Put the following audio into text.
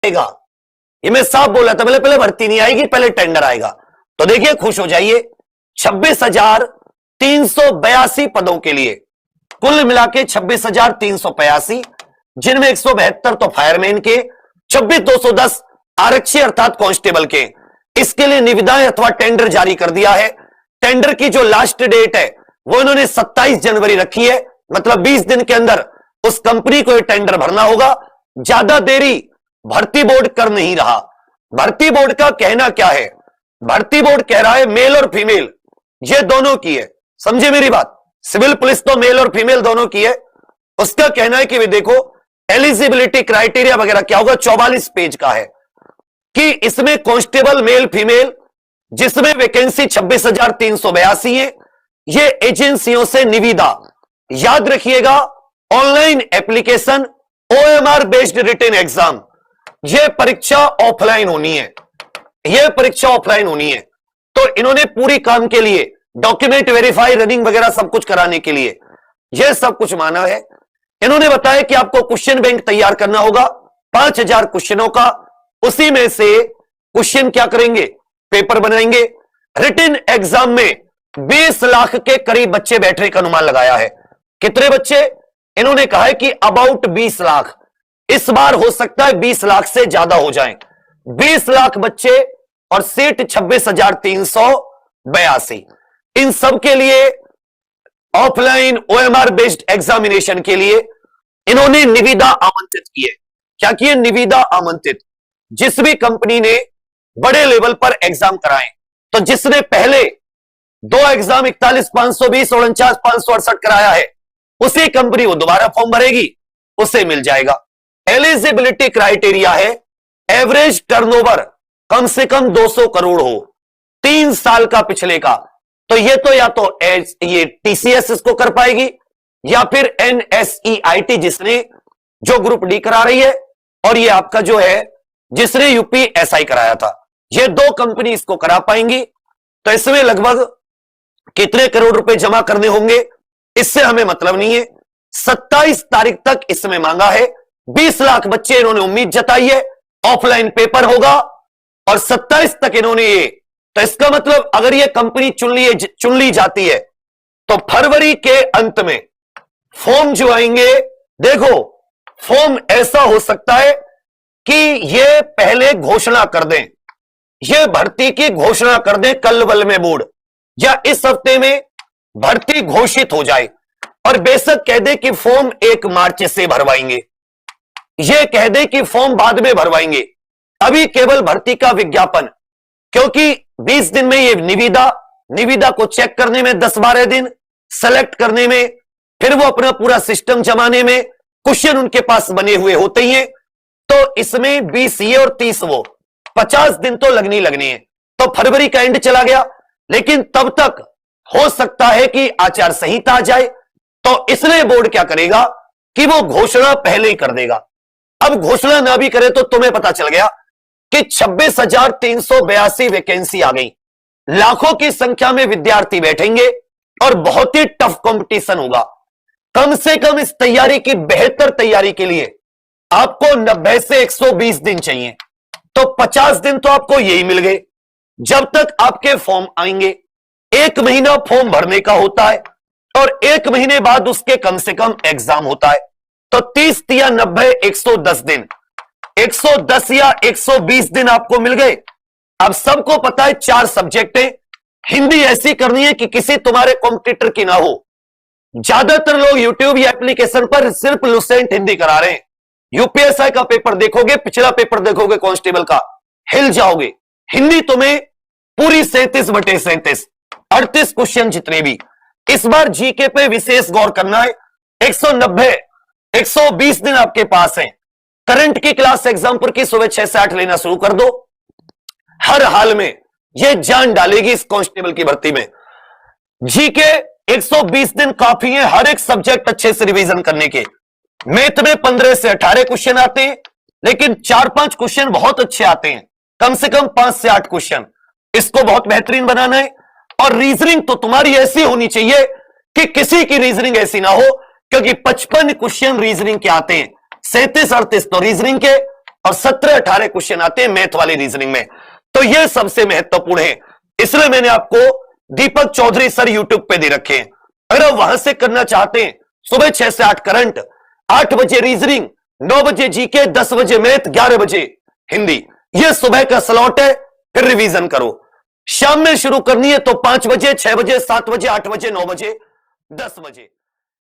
आएगा। ये मैं साफ बोला था, पहले भर्ती नहीं आएगी, पहले टेंडर आएगा। तो देखिए खुश हो जाइए, 26,382 पदों के लिए कुल मिला के 26,385, जिनमें 172 तो फायरमैन के, 26,210 आरक्षी अर्थात कांस्टेबल के। इसके लिए निविदाएं अथवा टेंडर जारी कर दिया है। टेंडर की जो लास्ट डेट है वो इन्होंने 27 जनवरी रखी है, मतलब 20 दिन के अंदर उस कंपनी को ये टेंडर भरना होगा। ज्यादा देरी भर्ती बोर्ड कर नहीं रहा। भर्ती बोर्ड का कहना क्या है? भर्ती बोर्ड कह रहा है मेल और फीमेल ये दोनों की है। समझे मेरी बात? सिविल पुलिस तो मेल और फीमेल दोनों की है। उसका कहना है कि वे देखो एलिजिबिलिटी क्राइटेरिया वगैरह क्या होगा, 44 पेज का है कि इसमें कांस्टेबल मेल फीमेल, जिसमें वैकेंसी 26,382 है। ये एजेंसियों से निविदा, याद रखिएगा, online application, OMR based written exam. यह परीक्षा ऑफलाइन होनी है, यह परीक्षा ऑफलाइन होनी है। तो इन्होंने पूरी काम के लिए डॉक्यूमेंट वेरीफाई, रनिंग वगैरह सब कुछ कराने के लिए यह सब कुछ माना है। इन्होंने बताया कि आपको क्वेश्चन बैंक तैयार करना होगा 5,000 क्वेश्चनों का। उसी में से क्वेश्चन क्या करेंगे, पेपर बनाएंगे। रिटन एग्जाम में 20 लाख के करीब बच्चे बैठने का अनुमान लगाया है। कितने बच्चे? इन्होंने कहा है कि अबाउट 20 लाख। इस बार हो सकता है 20 लाख से ज्यादा हो जाएं। 20 लाख बच्चे और सीट 26,382। इन सब के लिए ऑफलाइन ओएमआर बेस्ड एग्जामिनेशन के लिए इन्होंने निविदा आमंत्रित की है। क्या किए? निविदा आमंत्रित। जिस भी कंपनी ने बड़े लेवल पर एग्जाम कराए, तो जिसने पहले 2 एग्जाम 41,520 और 49,568 कराया है, उसी कंपनी वो दोबारा फॉर्म भरेगी, उसे मिल जाएगा। एलिजिबिलिटी क्राइटेरिया है एवरेज टर्नओवर कम से कम 200 करोड़ हो, 3 साल का पिछले का। तो ये तो या तो ये टीसीएस इसको कर पाएगी या फिर एनएसईआईटी जिसने जो ग्रुप डी करा रही है, और ये आपका जो है जिसने यूपीएसआई कराया था, ये 2 कंपनी इसको करा पाएंगी। तो इसमें लगभग कितने करोड़ रुपए जमा करने होंगे इससे हमें मतलब नहीं है। 27 तारीख तक इसमें मांगा है। 20 लाख बच्चे इन्होंने उम्मीद जताई है, ऑफलाइन पेपर होगा और 27 तक इन्होंने ये। तो इसका मतलब अगर ये कंपनी चुन ली जाती है तो फरवरी के अंत में फॉर्म जो आएंगे, देखो फॉर्म ऐसा हो सकता है कि ये पहले घोषणा कर दें, ये भर्ती की घोषणा कर दें कल बल में बोर्ड, या इस हफ्ते में भर्ती घोषित हो जाए और बेशक कह दे कि फॉर्म 1 मार्च से भरवाएंगे, ये कह दे कि फॉर्म बाद में भरवाएंगे। अभी केवल भर्ती का विज्ञापन, क्योंकि 20 दिन में ये निविदा को चेक करने में 10-12 दिन, सेलेक्ट करने में, फिर वो अपना पूरा सिस्टम जमाने में, क्वेश्चन उनके पास बने हुए होते ही हैं। तो इसमें 20 ये और 30 वो, 50 दिन तो लगनी है। तो फरवरी का एंड चला गया, लेकिन तब तक हो सकता है कि आचार संहिता आ जाए। तो इसलिए बोर्ड क्या करेगा कि वो घोषणा पहले ही कर देगा। अब घोषणा ना भी करे तो तुम्हें पता चल गया कि 26,382 वैकेंसी आ गई, लाखों की संख्या में विद्यार्थी बैठेंगे और बहुत ही टफ कंपटीशन होगा। कम से कम इस तैयारी की, बेहतर तैयारी के लिए आपको 90 से 120 दिन चाहिए। तो 50 दिन तो आपको यही मिल गए जब तक आपके फॉर्म आएंगे। 1 महीना फॉर्म भरने का होता है और 1 महीने बाद उसके कम से कम एग्जाम होता है। तो 30 या 90, 110 दिन, 110 या 120 दिन आपको मिल गए। अब सबको पता है 4 सब्जेक्ट है, हिंदी ऐसी करनी है कि किसी तुम्हारे कॉम्पिटिटर की ना हो। ज्यादातर लोग यूट्यूब या एप्लीकेशन पर सिर्फ लुसेंट हिंदी करा रहे हैं। यूपीएसआई का पेपर देखोगे, पिछला पेपर देखोगे कांस्टेबल का, हिल जाओगे। हिंदी तुम्हें पूरी 37/37, 38 क्वेश्चन जितने भी। इस बार जीके पे विशेष गौर करना है। 190, 120 दिन आपके पास है। करंट की क्लास एग्जाम्पल की सुबह 6 से 8 लेना शुरू कर दो। हर हाल में यह जान डालेगी इस कांस्टेबल की भर्ती में। जीके 120 दिन काफी है हर एक सब्जेक्ट अच्छे से रिवीजन करने के। मैथ में 15 से 18 क्वेश्चन आते हैं, लेकिन 4-5 क्वेश्चन बहुत अच्छे आते हैं, कम से कम 5 से 8 क्वेश्चन। इसको बहुत बेहतरीन बनाना है। और रीजनिंग तो तुम्हारी ऐसी होनी चाहिए कि किसी की रीजनिंग ऐसी ना हो, क्योंकि 55 क्वेश्चन रीजनिंग के आते हैं, 37-38 तो रीजनिंग के, और 17-18 क्वेश्चन आते हैं मैथ वाली रीजनिंग में। तो ये सबसे महत्वपूर्ण है, इसलिए मैंने आपको दीपक चौधरी सर यूट्यूब पे दे रखे हैं। अगर आप वहां से करना चाहते हैं, सुबह 6 से 8 करंट, 8 बजे रीजनिंग, 9 बजे जीके, 10 बजे मैथ, 11 बजे हिंदी, ये सुबह का स्लॉट है। फिर रिवीजन करो। शाम में शुरू करनी है तो 5 बजे, 6 बजे, 7 बजे, 8 बजे, 9 बजे, 10 बजे।